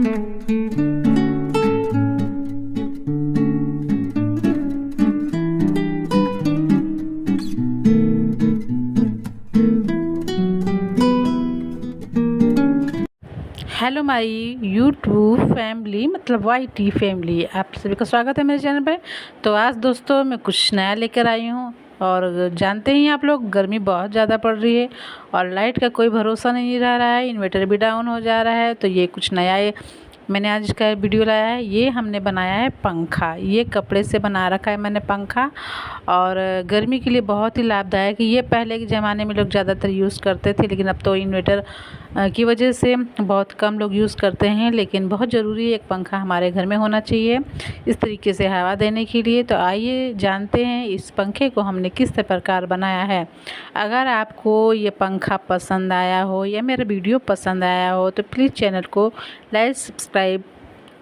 Hello my YouTube family, मतलब YT family, आप सभी का स्वागत है मेरे चैनल पे। तो आज दोस्तों मैं कुछ नया लेकर आई हूँ। और जानते ही आप लोग, गर्मी बहुत ज़्यादा पड़ रही है और लाइट का कोई भरोसा नहीं रह रहा है, इन्वर्टर भी डाउन हो जा रहा है। तो ये कुछ नया है, मैंने आज का वीडियो लाया है। ये हमने बनाया है पंखा, ये कपड़े से बना रखा है मैंने पंखा, और गर्मी के लिए बहुत ही लाभदायक है। ये पहले के ज़माने में लोग ज़्यादातर यूज़ करते थे, लेकिन अब तो इन्वर्टर की वजह से बहुत कम लोग यूज़ करते हैं। लेकिन बहुत ज़रूरी है एक पंखा हमारे घर में होना चाहिए इस तरीके से हवा देने के लिए। तो आइए जानते हैं इस पंखे को हमने किस प्रकार बनाया है। अगर आपको ये पंखा पसंद आया हो या मेरा वीडियो पसंद आया हो तो प्लीज़ चैनल को लाइक, सब्सक्राइब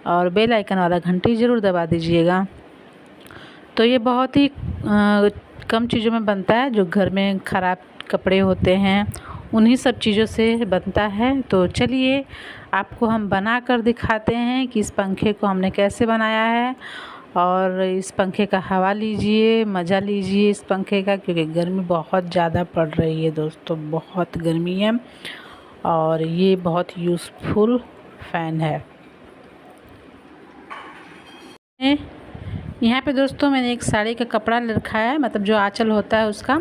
और बेल आइकन वाला घंटी ज़रूर दबा दीजिएगा। तो ये बहुत ही कम चीज़ों में बनता है। जो घर में ख़राब कपड़े होते हैं उन्हीं सब चीज़ों से बनता है। तो चलिए आपको हम बना कर दिखाते हैं कि इस पंखे को हमने कैसे बनाया है। और इस पंखे का हवा लीजिए, मज़ा लीजिए इस पंखे का, क्योंकि गर्मी बहुत ज़्यादा पड़ रही है दोस्तों, बहुत गर्मी है। और ये बहुत यूज़फुल फ़ैन है। यहाँ पे दोस्तों मैंने एक साड़ी का कपड़ा ले रखा है, मतलब जो आंचल होता है उसका,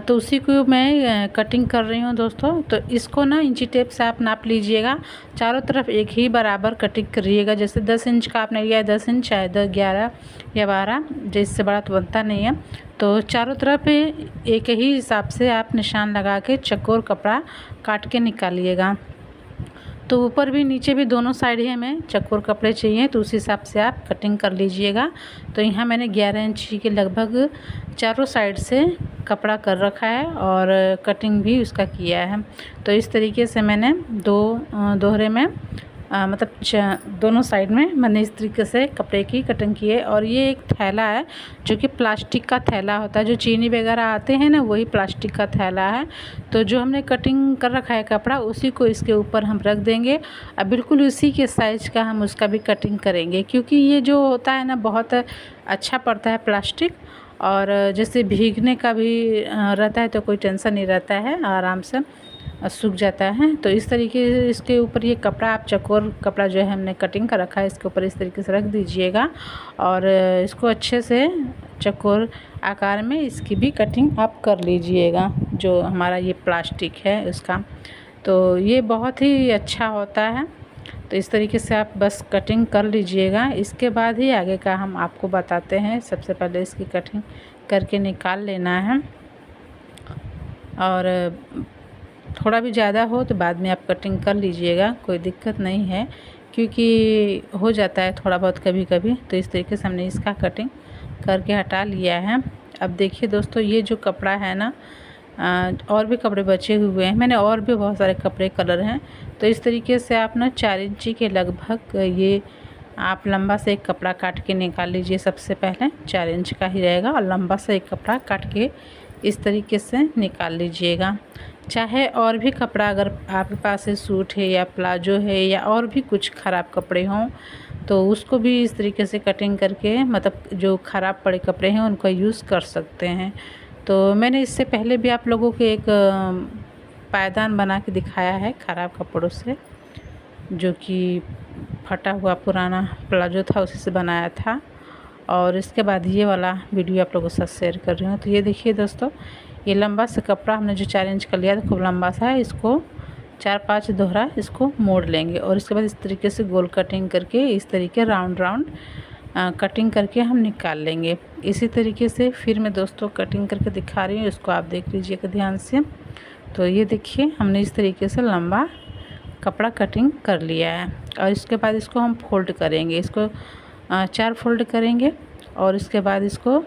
तो उसी को मैं कटिंग कर रही हूँ दोस्तों। तो इसको ना इंची टेप से आप नाप लीजिएगा, चारों तरफ एक ही बराबर कटिंग करिएगा। जैसे 10 इंच का आपने लिया है, 10 इंच चाहे 11 या 12, जिससे बड़ा तो बनता नहीं है। तो चारों तरफ एक ही हिसाब से आप निशान लगा के चकोर कपड़ा काट के निकालिएगा। तो ऊपर भी नीचे भी दोनों साइड ही हमें चकोर कपड़े चाहिए, तो उस हिसाब से आप कटिंग कर लीजिएगा। तो यहाँ मैंने 11 इंच के लगभग चारों साइड से कपड़ा कर रखा है और कटिंग भी उसका किया है। तो इस तरीके से मैंने दोहरे में मतलब दोनों साइड में मैंने इस तरीके से कपड़े की कटिंग की है। और ये एक थैला है जो कि प्लास्टिक का थैला होता है, जो चीनी वगैरह आते हैं ना, वही प्लास्टिक का थैला है। तो जो हमने कटिंग कर रखा है कपड़ा, उसी को इसके ऊपर हम रख देंगे। अब बिल्कुल उसी के साइज़ का हम उसका भी कटिंग करेंगे, क्योंकि ये जो होता है ना बहुत अच्छा पड़ता है प्लास्टिक। और जैसे भीगने का भी रहता है तो कोई टेंशन नहीं रहता है, आराम से सूख जाता है। तो इस तरीके से इसके ऊपर ये कपड़ा, आप चकोर कपड़ा जो है हमने कटिंग कर रखा है, इसके ऊपर इस तरीके से रख दीजिएगा। और इसको अच्छे से चकोर आकार में इसकी भी कटिंग आप कर लीजिएगा, जो हमारा ये प्लास्टिक है उसका। तो ये बहुत ही अच्छा होता है। तो इस तरीके से आप बस कटिंग कर लीजिएगा। इसके बाद ही आगे का हम आपको बताते हैं। सबसे पहले इसकी कटिंग करके निकाल लेना है, और थोड़ा भी ज़्यादा हो तो बाद में आप कटिंग कर लीजिएगा, कोई दिक्कत नहीं है, क्योंकि हो जाता है थोड़ा बहुत कभी कभी। तो इस तरीके से हमने इसका कटिंग करके हटा लिया है। अब देखिए दोस्तों, ये जो कपड़ा है ना, और भी कपड़े बचे हुए हैं, मैंने और भी बहुत सारे कपड़े कलर हैं। तो इस तरीके से आप ना 4 इंची के लगभग ये आप लंबा से एक कपड़ा काट के निकाल लीजिए। सबसे पहले 4 इंच का ही रहेगा, और लंबा से एक कपड़ा काट के इस तरीके से निकाल लीजिएगा। चाहे और भी कपड़ा अगर आपके पास है, सूट है या प्लाजो है या और भी कुछ ख़राब कपड़े हों, तो उसको भी इस तरीके से कटिंग करके, मतलब जो ख़राब पड़े कपड़े हैं उनको यूज़ कर सकते हैं। तो मैंने इससे पहले भी आप लोगों को एक पायदान बना के दिखाया है ख़राब कपड़ों से, जो कि फटा हुआ पुराना प्लाजो था, उसी से बनाया था। और इसके बाद ये वाला वीडियो आप लोगों के साथ शेयर कर रही हूँ। तो ये देखिए दोस्तों, ये लंबा सा कपड़ा हमने जो 4 इंच का लिया था, खूब लंबा सा है, इसको 4-5 दोहरा इसको मोड़ लेंगे। और इसके बाद इस तरीके से गोल कटिंग करके, इस तरीके राउंड कटिंग करके हम निकाल लेंगे। इसी तरीके से फिर मैं दोस्तों कटिंग करके दिखा रही हूँ, इसको आप देख लीजिएगा ध्यान से। तो ये देखिए, हमने इस तरीके से लंबा कपड़ा कटिंग कर लिया है। और इसके बाद इसको हम फोल्ड करेंगे, इसको 4 फोल्ड करेंगे। और इसके बाद इसको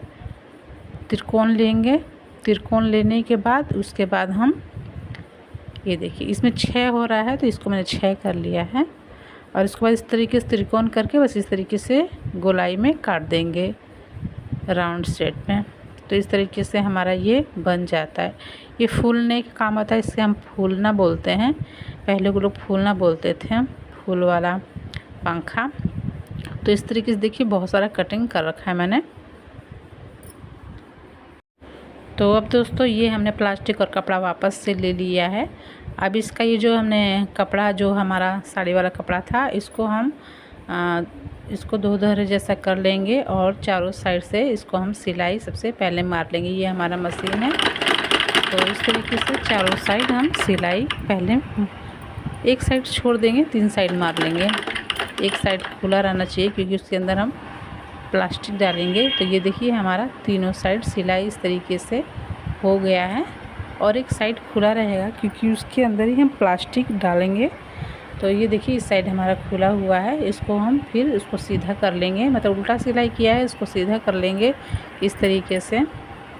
त्रिकोण लेंगे। त्रिकोण लेने के बाद उसके बाद हम, ये देखिए इसमें 6 हो रहा है, तो इसको मैंने 6 कर लिया है। और इसके बाद इस तरीके से त्रिकोण करके बस इस तरीके से गोलाई में काट देंगे राउंड शेप में। तो इस तरीके से हमारा ये बन जाता है। ये फूलने का काम आता है, इससे हम फूलना बोलते हैं। पहले को लोग फूलना बोलते थे, फूल वाला पंखा। तो इस तरीके से देखिए बहुत सारा कटिंग कर रखा है मैंने। तो अब दोस्तों ये हमने प्लास्टिक और कपड़ा वापस से ले लिया है। अब इसका ये जो हमने कपड़ा, जो हमारा साड़ी वाला कपड़ा था, इसको हम इसको दो धरे जैसा कर लेंगे और चारों साइड से इसको हम सिलाई सबसे पहले मार लेंगे। ये हमारा मशीन है, तो इस तरीके से चारों साइड हम सिलाई पहले एक साइड छोड़ देंगे, 3 साइड मार लेंगे। एक साइड खुला रहना चाहिए क्योंकि उसके अंदर हम प्लास्टिक डालेंगे। तो ये देखिए हमारा तीनों साइड सिलाई इस तरीके से हो गया है और एक साइड खुला रहेगा क्योंकि उसके अंदर ही हम प्लास्टिक डालेंगे। तो ये देखिए इस साइड हमारा खुला हुआ है, इसको हम फिर इसको सीधा कर लेंगे, मतलब उल्टा सिलाई किया है, इसको सीधा कर लेंगे इस तरीके से।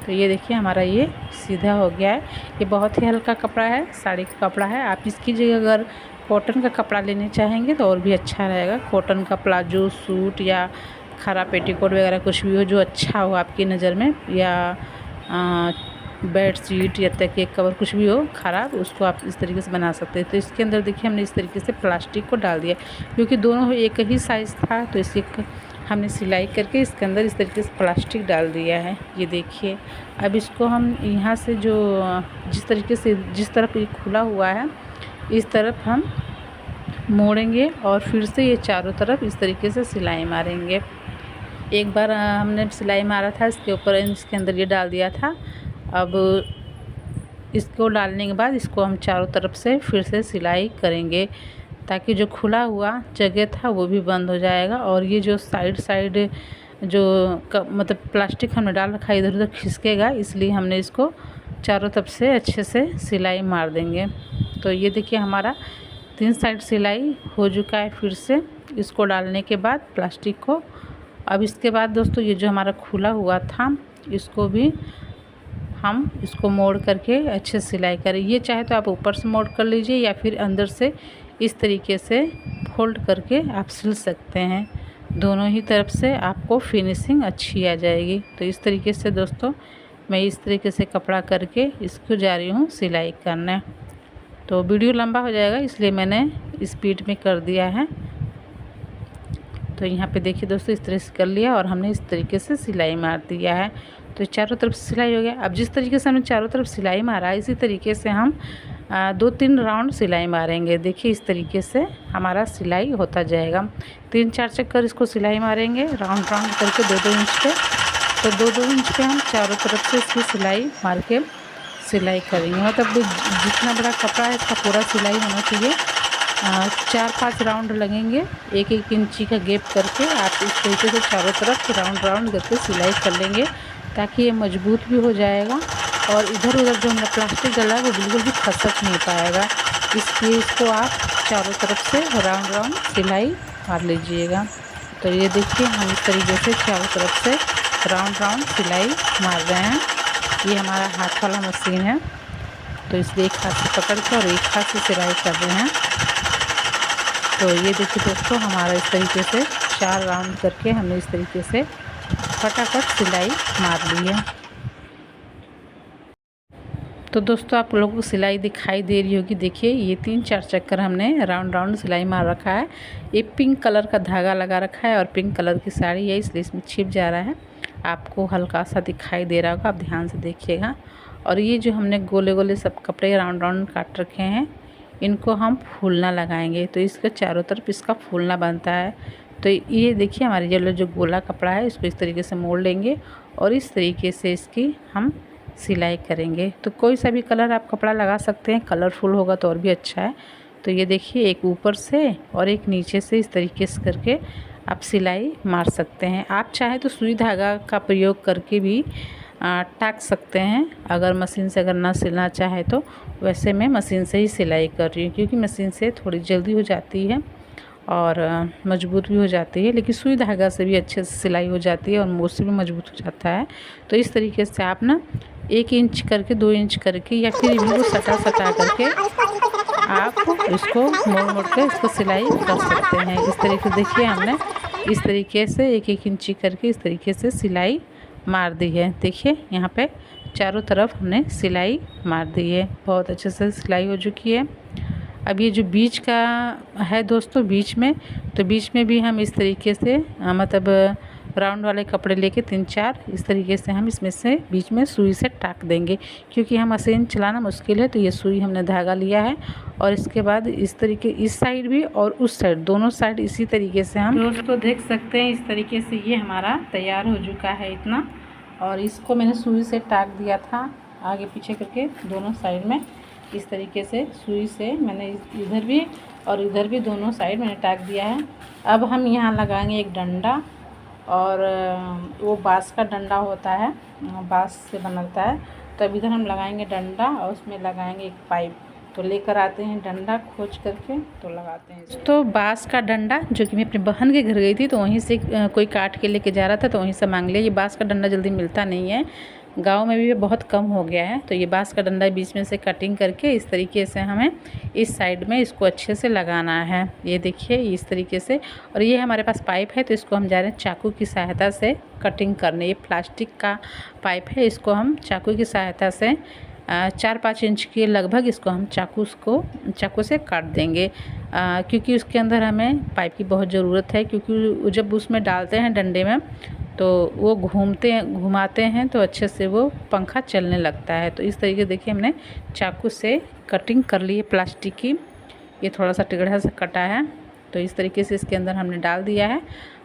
तो ये देखिए हमारा ये सीधा हो गया है। ये बहुत ही हल्का कपड़ा है, साड़ी का कपड़ा है। आप इसकी जगह अगर कॉटन का कपड़ा लेने चाहेंगे तो और भी अच्छा रहेगा। कॉटन का प्लाजो सूट या खरा पेटीकोट वगैरह कुछ भी हो जो अच्छा हो आपकी नज़र में, या बेड शीट या तकिए कवर कुछ भी हो ख़राब, उसको आप इस तरीके से बना सकते हैं। तो इसके अंदर देखिए हमने इस तरीके से प्लास्टिक को डाल दिया क्योंकि दोनों एक ही साइज़ था, तो इसी हमने सिलाई करके इसके अंदर इस तरीके से प्लास्टिक डाल दिया है। ये देखिए अब इसको हम यहाँ से जो जिस तरीके से जिस तरफ ये खुला हुआ है इस तरफ हम मोड़ेंगे और फिर से ये चारों तरफ इस तरीके से सिलाई मारेंगे। एक बार हमने सिलाई मारा था इसके ऊपर, इसके अंदर ये डाल दिया था। अब इसको डालने के बाद इसको हम चारों तरफ से फिर से सिलाई करेंगे ताकि जो खुला हुआ जगह था वो भी बंद हो जाएगा और ये जो साइड जो मतलब प्लास्टिक हमने डाल रखा है इधर उधर खिसकेगा, इसलिए हमने इसको चारों तरफ से अच्छे से सिलाई मार देंगे। तो ये देखिए हमारा 3 साइड सिलाई हो चुका है फिर से इसको डालने के बाद प्लास्टिक को। अब इसके बाद दोस्तों ये जो हमारा खुला हुआ था इसको भी हम इसको मोड़ करके अच्छे से सिलाई करें। ये चाहे तो आप ऊपर से मोड़ कर लीजिए या फिर अंदर से इस तरीके से फोल्ड करके आप सिल सकते हैं। दोनों ही तरफ से आपको फिनिशिंग अच्छी आ जाएगी। तो इस तरीके से दोस्तों मैं इस तरीके से कपड़ा करके इसको जा रही हूँ सिलाई करने। तो वीडियो लंबा हो जाएगा इसलिए मैंने स्पीड में कर दिया है। तो यहाँ पे देखिए दोस्तों इस तरह से कर लिया और हमने इस तरीके से सिलाई मार दिया है। तो चारों तरफ सिलाई हो गया। अब जिस तरीके से हमने चारों तरफ सिलाई मारा है इसी तरीके से हम 2-3 राउंड सिलाई मारेंगे। देखिए इस तरीके से हमारा सिलाई होता जाएगा। 3-4 चक्कर इसको सिलाई मारेंगे राउंड करके 2-2 इंच पे। तो 2-2 इंच पे हम चारों तरफ से इसकी सिलाई मार के सिलाई करेंगे। मतलब जितना बड़ा कपड़ा है इसका पूरा सिलाई होना चाहिए। 4-5 राउंड लगेंगे, 1-1 इंची का गैप करके आप इस तरीके से चारों तरफ राउंड करके सिलाई कर लेंगे ताकि ये मजबूत भी हो जाएगा और इधर उधर जो हमने प्लास्टिक डाला है वो बिल्कुल भी खसक नहीं पाएगा। इसलिए इसको आप चारों तरफ से राउंड सिलाई मार लीजिएगा। तो ये देखिए हम इस तरीके से चारों तरफ से राउंड सिलाई मार रहे हैं। ये हमारा हाथ वाला मशीन है, तो इसलिए एक हाथ से पकड़ के और एक हाथ से सिलाई कर रहे हैं। तो ये देखिए दोस्तों हमारा इस तरीके से 4 राउंड करके हमने इस तरीके से फटाफट सिलाई मार ली है। तो दोस्तों आप लोगों को सिलाई दिखाई दे रही होगी। देखिए ये 3-4 चक्कर हमने राउंड सिलाई मार रखा है। ये पिंक कलर का धागा लगा रखा है और पिंक कलर की साड़ी है इसलिए इसमें छिप जा रहा है। आपको हल्का सा दिखाई दे रहा होगा, आप ध्यान से देखिएगा। और ये जो हमने गोले सब कपड़े राउंड काट रखे हैं इनको हम फूलना लगाएंगे। तो इसके चारों तरफ इसका फूलना बनता है। तो ये देखिए हमारे जो गोला कपड़ा है इसको इस तरीके से मोड़ लेंगे और इस तरीके से इसकी हम सिलाई करेंगे। तो कोई सा भी कलर आप कपड़ा लगा सकते हैं, कलरफुल होगा तो और भी अच्छा है। तो ये देखिए एक ऊपर से और एक नीचे से इस तरीके से करके आप सिलाई मार सकते हैं। आप चाहे तो सुई धागा का प्रयोग करके भी टाक सकते हैं। अगर मशीन से अगर ना सिलना चाहे तो वैसे मैं मशीन से ही सिलाई कर रही हूँ क्योंकि मशीन से थोड़ी जल्दी हो जाती है और मजबूत भी हो जाती है। लेकिन सुई धागा से भी अच्छे से सिलाई हो जाती है और उससे भी मजबूत हो जाता है। तो इस तरीके से आप ना 1 इंच करके 2 इंच करके या फिर भी सटा करके आप इसको मोड़ के इसको सिलाई कर सकते हैं। इस तरीके से देखिए हमने इस तरीके से 1-1 इंची करके इस तरीके से सिलाई मार दी है। देखिए यहाँ पे चारों तरफ हमने सिलाई मार दी है, बहुत अच्छे से सिलाई हो चुकी है। अब ये जो बीच का है दोस्तों, बीच में भी हम इस तरीके से मतलब राउंड वाले कपड़े लेके 3-4 इस तरीके से हम इसमें से बीच में सुई से टाक देंगे, क्योंकि हम मशीन चलाना मुश्किल है। तो ये सुई हमने धागा लिया है और इसके बाद इस तरीके इस साइड भी और उस साइड दोनों साइड इसी तरीके से हम दोस्तों देख सकते हैं। इस तरीके से ये हमारा तैयार हो चुका है इतना, और इसको मैंने सुई से टाक दिया था आगे पीछे करके दोनों साइड में। इस तरीके से सुई से मैंने इधर भी और इधर भी दोनों साइड मैंने टाक दिया है। अब हम यहाँ लगाएंगे एक डंडा, और वो बांस का डंडा होता है, बांस से बनता है। तो अब इधर हम लगाएंगे डंडा और उसमें लगाएंगे एक पाइप। तो लेकर आते हैं डंडा खोज करके, तो लगाते हैं। तो बांस का डंडा जो कि मैं अपनी बहन के घर गई थी तो वहीं से कोई काट के लेके जा रहा था, तो वहीं से मांग लिया। ये बांस का डंडा जल्दी मिलता नहीं है, गांव में भी बहुत कम हो गया है। तो ये बांस का डंडा बीच में से कटिंग करके इस तरीके से हमें इस साइड में इसको अच्छे से लगाना है। ये देखिए इस तरीके से। और ये हमारे पास पाइप है, तो इसको हम जा रहे हैं चाकू की सहायता से कटिंग करने। ये प्लास्टिक का पाइप है, इसको हम चाकू की सहायता से 4-5 इंच के लगभग इसको हम चाकू से काट देंगे, क्योंकि उसके अंदर हमें पाइप की बहुत ज़रूरत है। क्योंकि जब उसमें डालते हैं डंडे में तो वो घुमाते हैं तो अच्छे से वो पंखा चलने लगता है। तो इस तरीके देखिए हमने चाकू से कटिंग कर ली है प्लास्टिक की। ये थोड़ा सा टेढ़ा सा कटा है, तो इस तरीके से इसके अंदर हमने डाल दिया है।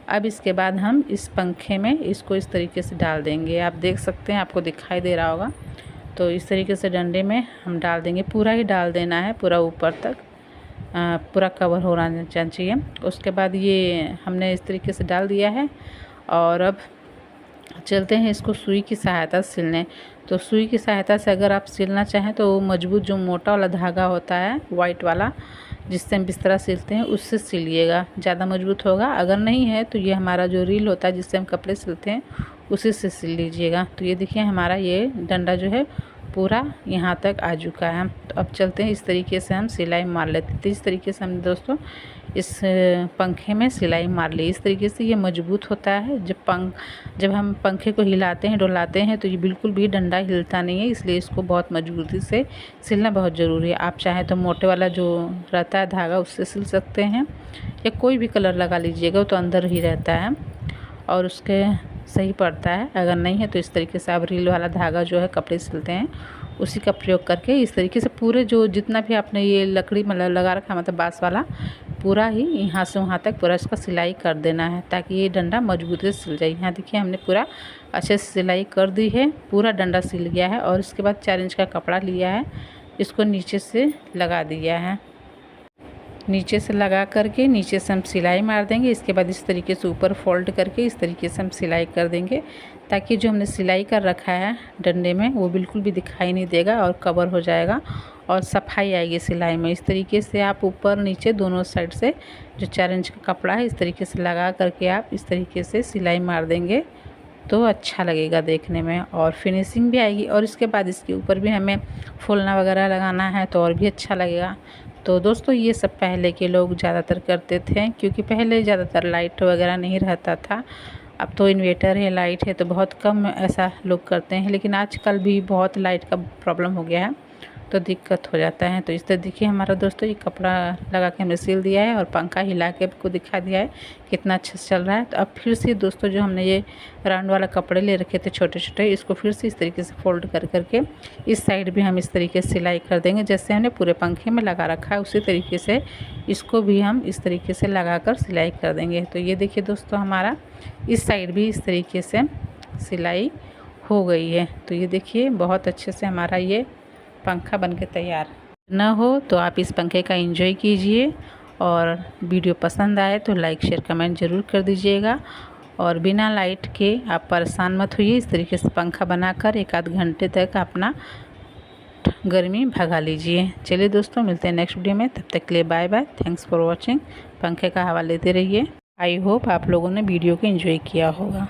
अब इसके बाद हम इस पंखे में इसको इस तरीके से डाल देंगे। आप देख सकते हैं, आपको दिखाई दे रहा होगा। तो इस तरीके से डंडे में हम डाल देंगे, पूरा ही डाल देना है, पूरा ऊपर तक पूरा कवर हो रहना चाहिए। उसके बाद ये हमने इस तरीके से डाल दिया है, और अब चलते हैं इसको सुई की सहायता से सिलने। तो सुई की सहायता से अगर आप सिलना चाहें तो मजबूत जो मोटा वाला धागा होता है वाइट वाला, जिससे हम बिस्तरा सिलते हैं, उससे सिलिएगा, ज़्यादा मजबूत होगा। अगर नहीं है तो ये हमारा जो रील होता है जिससे हम कपड़े सिलते हैं, उसी से सिल लीजिएगा। तो ये देखिए हमारा ये डंडा जो है पूरा यहाँ तक आ चुका है। तो अब चलते हैं इस तरीके से हम सिलाई मार लेते हैं। तो इस तरीके से हम दोस्तों इस पंखे में सिलाई मार ली। इस तरीके से ये मजबूत होता है। जब हम पंखे को हिलाते हैं डुलाते हैं तो ये बिल्कुल भी डंडा हिलता नहीं है, इसलिए इसको बहुत मजबूती से सिलना बहुत ज़रूरी है। आप चाहें तो मोटे वाला जो रहता है धागा उससे सिल सकते हैं, या कोई भी कलर लगा लीजिएगा, तो अंदर ही रहता है और उसके सही पड़ता है। अगर नहीं है तो इस तरीके से आप रील वाला धागा जो है कपड़े सिलते हैं उसी का प्रयोग करके इस तरीके से पूरे जो जितना भी आपने ये लकड़ी मतलब लगा रखा मतलब बांस वाला, पूरा ही यहाँ से वहाँ तक पूरा इसका सिलाई कर देना है, ताकि ये डंडा मजबूती से सिल जाए। यहाँ देखिए हमने पूरा अच्छे से सिलाई कर दी है, पूरा डंडा सिल गया है। और इसके बाद 4 इंच का कपड़ा लिया है, इसको नीचे से लगा दिया है। नीचे से लगा करके नीचे से हम सिलाई मार देंगे। इसके बाद इस तरीके से ऊपर फोल्ड करके इस तरीके से हम सिलाई कर देंगे, ताकि जो हमने सिलाई कर रखा है डंडे में वो बिल्कुल भी दिखाई नहीं देगा और कवर हो जाएगा और सफाई आएगी सिलाई में। इस तरीके से आप ऊपर नीचे दोनों साइड से जो 4 इंच का कपड़ा है इस तरीके से लगा करके आप इस तरीके से सिलाई मार देंगे तो अच्छा लगेगा देखने में और फिनिशिंग भी आएगी। और इसके बाद इसके ऊपर भी हमें फुलना वगैरह लगाना है तो और भी अच्छा लगेगा। तो दोस्तों ये सब पहले के लोग ज़्यादातर करते थे, क्योंकि पहले ज़्यादातर लाइट वगैरह नहीं रहता था। अब तो इन्वेटर है, लाइट है, तो बहुत कम ऐसा लोग करते हैं। लेकिन आजकल भी बहुत लाइट का प्रॉब्लम हो गया है तो दिक्कत हो जाता है। तो इस तरह देखिए हमारा दोस्तों ये कपड़ा लगा के हमने सिल दिया है और पंखा हिला के आपको दिखा दिया है कितना अच्छा चल रहा है। तो अब फिर से दोस्तों जो हमने ये राउंड वाला कपड़े ले रखे थे छोटे छोटे, इसको फिर से इस तरीके से फोल्ड कर करके इस साइड भी हम इस तरीके से सिलाई कर देंगे। जैसे हमने पूरे पंखे में लगा रखा है उसी तरीके से इसको भी हम इस तरीके से लगा कर सिलाई कर देंगे। तो ये देखिए दोस्तों हमारा इस साइड भी इस तरीके से सिलाई हो गई है। तो ये देखिए बहुत अच्छे से हमारा ये पंखा बनके तैयार न हो तो आप इस पंखे का एंजॉय कीजिए। और वीडियो पसंद आए तो लाइक शेयर कमेंट ज़रूर कर दीजिएगा। और बिना लाइट के आप परेशान मत होइए, इस तरीके से पंखा बनाकर 1 आध घंटे तक अपना गर्मी भगा लीजिए। चलिए दोस्तों मिलते हैं नेक्स्ट वीडियो में, तब तक के लिए bye bye. Thanks for watching. पंखे का हवा लेते रहिए। आई होप आप लोगों ने वीडियो को एंजॉय किया होगा।